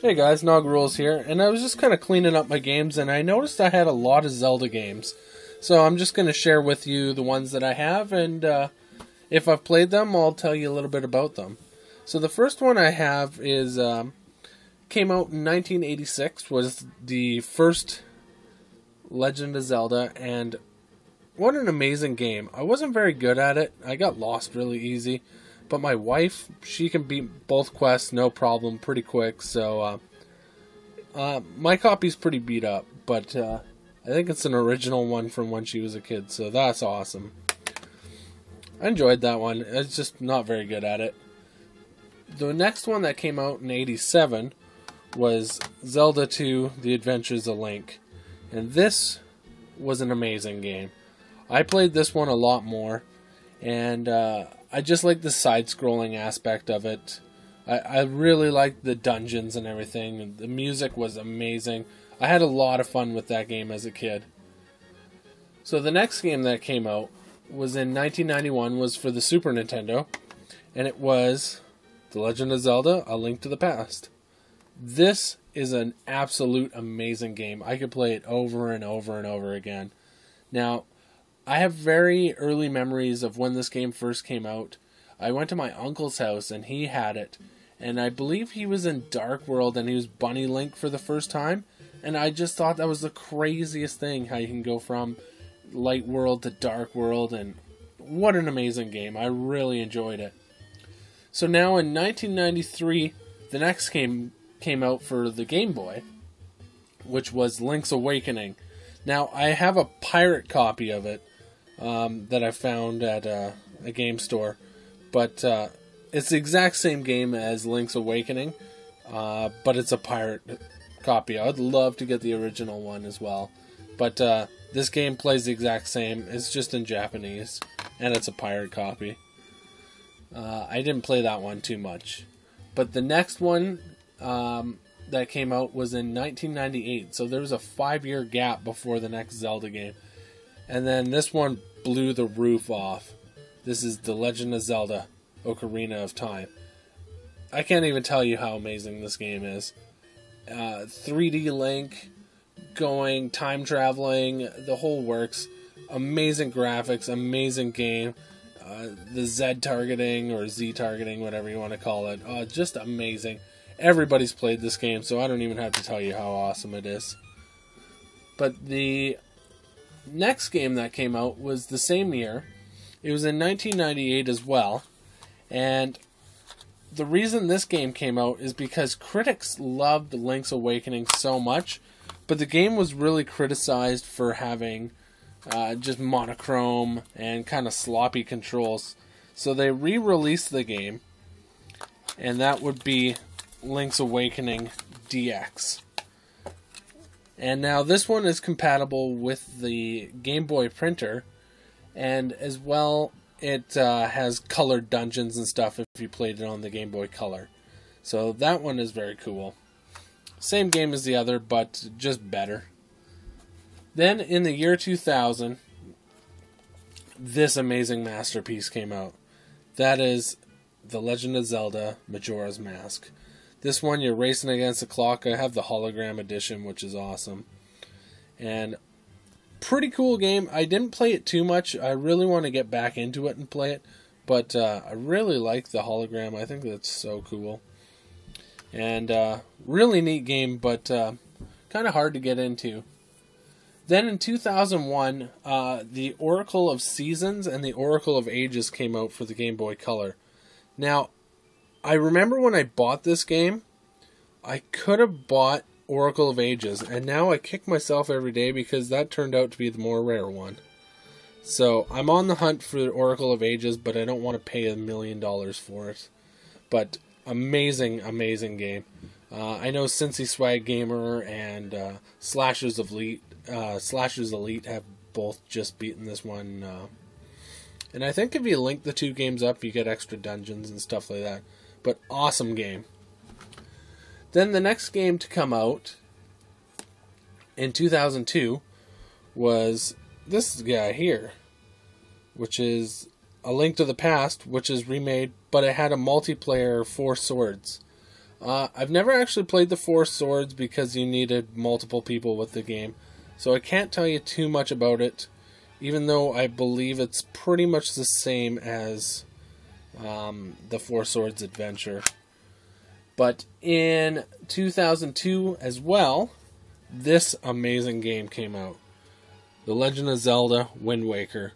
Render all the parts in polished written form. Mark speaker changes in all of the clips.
Speaker 1: Hey guys, Nogrules here, and I was just kind of cleaning up my games, and I noticed I had a lot of Zelda games. So I'm just going to share with you the ones that I have, and if I've played them, I'll tell you a little bit about them. So the first one I have is, came out in 1986, was the first Legend of Zelda, and what an amazing game. I wasn't very good at it, I got lost really easy. But my wife, she can beat both quests no problem pretty quick, so my copy's pretty beat up, but I think it's an original one from when she was a kid, so that's awesome. I enjoyed that one. I was just not very good at it. The next one that came out in 87 was Zelda 2, The Adventures of Link, and this was an amazing game. I played this one a lot more, and I just like the side-scrolling aspect of it. I really liked the dungeons and everything. The music was amazing. I had a lot of fun with that game as a kid. So the next game that came out was in 1991, was for the Super Nintendo, and it was The Legend of Zelda: A Link to the Past. This is an absolute amazing game. I could play it over and over and over again. Now, I have very early memories of when this game first came out. I went to my uncle's house and he had it. And I believe he was in Dark World and he was Bunny Link for the first time. And I just thought that was the craziest thing, how you can go from Light World to Dark World. And what an amazing game. I really enjoyed it. So now in 1993, the next game came out for the Game Boy, which was Link's Awakening. Now, I have a pirate copy of it that I found at a game store, but it's the exact same game as Link's Awakening, but it's a pirate copy. I'd love to get the original one as well, but this game plays the exact same. It's just in Japanese, and it's a pirate copy. I didn't play that one too much, but the next one that came out was in 1998, so there was a 5-year gap before the next Zelda game. And then this one blew the roof off. This is The Legend of Zelda: Ocarina of Time. I can't even tell you how amazing this game is. 3D Link, going, time traveling, the whole works. Amazing graphics, amazing game. The Z targeting, or Z targeting, whatever you want to call it. Just amazing. Everybody's played this game, so I don't even have to tell you how awesome it is. But the next game that came out was the same year. It was in 1998 as well. And the reason this game came out is because critics loved Link's Awakening so much, but the game was really criticized for having just monochrome and kind of sloppy controls. So they re-released the game, and that would be Link's Awakening DX. And now this one is compatible with the Game Boy printer, and as well it has colored dungeons and stuff if you played it on the Game Boy Color. So that one is very cool. Same game as the other, but just better. Then in the year 2000, this amazing masterpiece came out. That is The Legend of Zelda: Majora's Mask. This one, you're racing against the clock. I have the hologram edition, which is awesome. And pretty cool game. I didn't play it too much. I really want to get back into it and play it. But I really like the hologram. I think that's so cool. And really neat game, but kind of hard to get into. Then in 2001, the Oracle of Seasons and the Oracle of Ages came out for the Game Boy Color. Now, I remember when I bought this game, I could have bought Oracle of Ages, and now I kick myself every day because that turned out to be the more rare one. So, I'm on the hunt for Oracle of Ages, but I don't want to pay $1 million for it. But, amazing, amazing game. I know Cincy Swag Gamer and Slashers Elite have both just beaten this one. And I think if you link the two games up, you get extra dungeons and stuff like that. But awesome game. Then the next game to come out in 2002 was this guy here, which is A Link to the Past, which is remade, but it had a multiplayer 4 swords. I've never actually played the Four Swords because you needed multiple people with the game, so I can't tell you too much about it, even though I believe it's pretty much the same as the Four Swords Adventure. But in 2002 as well, this amazing game came out. The Legend of Zelda Wind Waker.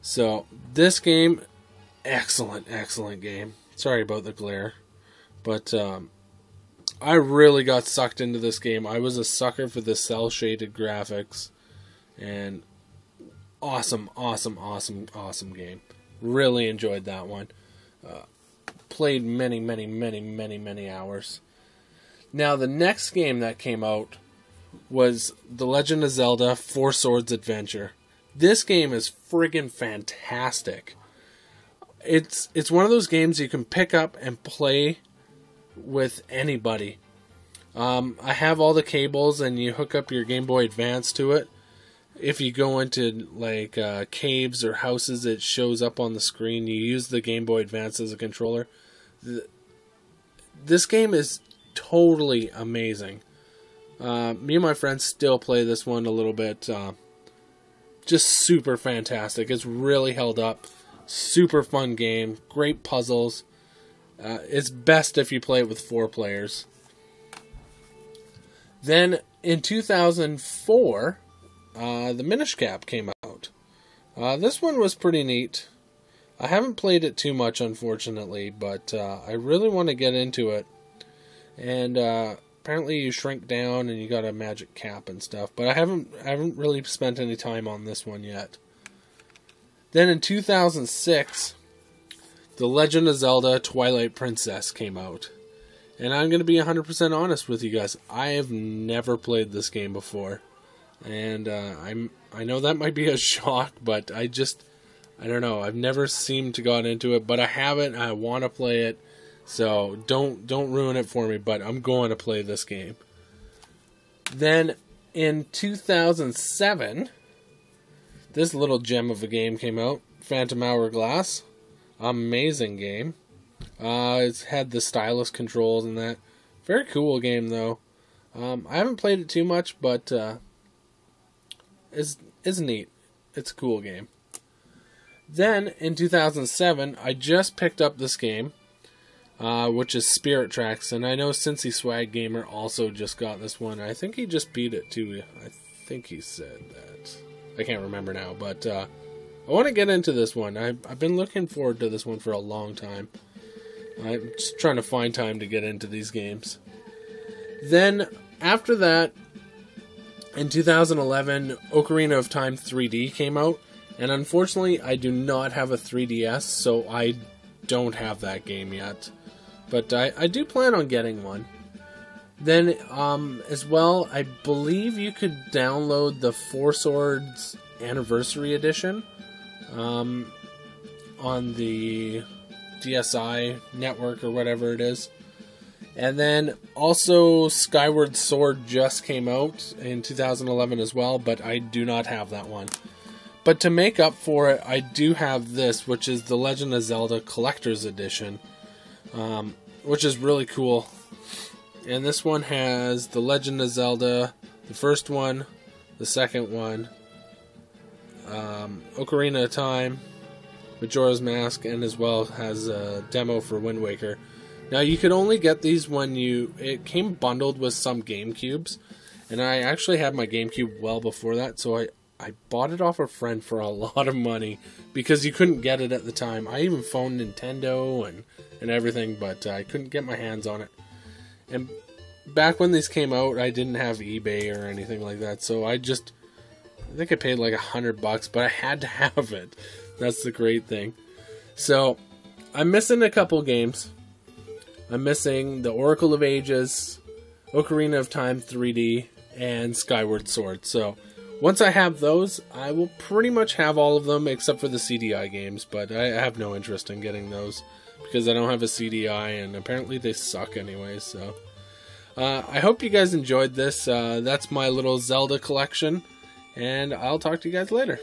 Speaker 1: So, this game, excellent game. Sorry about the glare. But, I really got sucked into this game. I was a sucker for the cel-shaded graphics. And awesome game. Really enjoyed that one. Played many hours. Now, the next game that came out was The Legend of Zelda Four Swords Adventure. This game is friggin' fantastic. It's one of those games you can pick up and play with anybody. I have all the cables, and you hook up your Game Boy Advance to it. If you go into like caves or houses, it shows up on the screen. You use the Game Boy Advance as a controller. This game is totally amazing. Me and my friends still play this one a little bit. Just super fantastic. It's really held up. Super fun game. Great puzzles. It's best if you play it with 4 players. Then in 2004, the Minish Cap came out. This one was pretty neat. I haven't played it too much, unfortunately, but I really want to get into it. And apparently you shrink down and you got a magic cap and stuff, but I haven't really spent any time on this one yet. Then in 2006, The Legend of Zelda Twilight Princess came out. And I'm going to be 100% honest with you guys. I have never played this game before. And I know that might be a shock, but I don't know. I've never seemed to got into it, but I haven't. I want to play it. So don't ruin it for me, but I'm going to play this game. Then in 2007, this little gem of a game came out, Phantom Hourglass. Amazing game. It's had the stylus controls and that. Very cool game though. I haven't played it too much, but it's neat. It's a cool game. Then in 2007, I just picked up this game, which is Spirit Tracks, and I know Cincy Swag Gamer also just got this one. I think he just beat it too. I think he said that. I can't remember now, but I want to get into this one. I've been looking forward to this one for a long time. I'm just trying to find time to get into these games. Then after that, in 2011, Ocarina of Time 3D came out, and unfortunately I do not have a 3DS, so I don't have that game yet. But I do plan on getting one. Then, as well, I believe you could download the Four Swords Anniversary Edition on the DSi network or whatever it is. And then also Skyward Sword just came out in 2011 as well, but I do not have that one. But to make up for it, I do have this, which is the Legend of Zelda Collector's Edition, which is really cool. And this one has the Legend of Zelda, the first one, the second one, Ocarina of Time, Majora's Mask, and as well has a demo for Wind Waker. Now you could only get these when it came bundled with some GameCubes, and I actually had my GameCube well before that, so I bought it off a friend for a lot of money because you couldn't get it at the time. I even phoned Nintendo and everything, but I couldn't get my hands on it. And back when these came out, I didn't have eBay or anything like that, so I think I paid like $100, but I had to have it. That's the great thing. So I'm missing a couple games. I'm missing the Oracle of Ages, Ocarina of Time 3D, and Skyward Sword. So once I have those, I will pretty much have all of them except for the CDI games, but I have no interest in getting those because I don't have a CDI, and apparently they suck anyway. So I hope you guys enjoyed this. That's my little Zelda collection, and I'll talk to you guys later.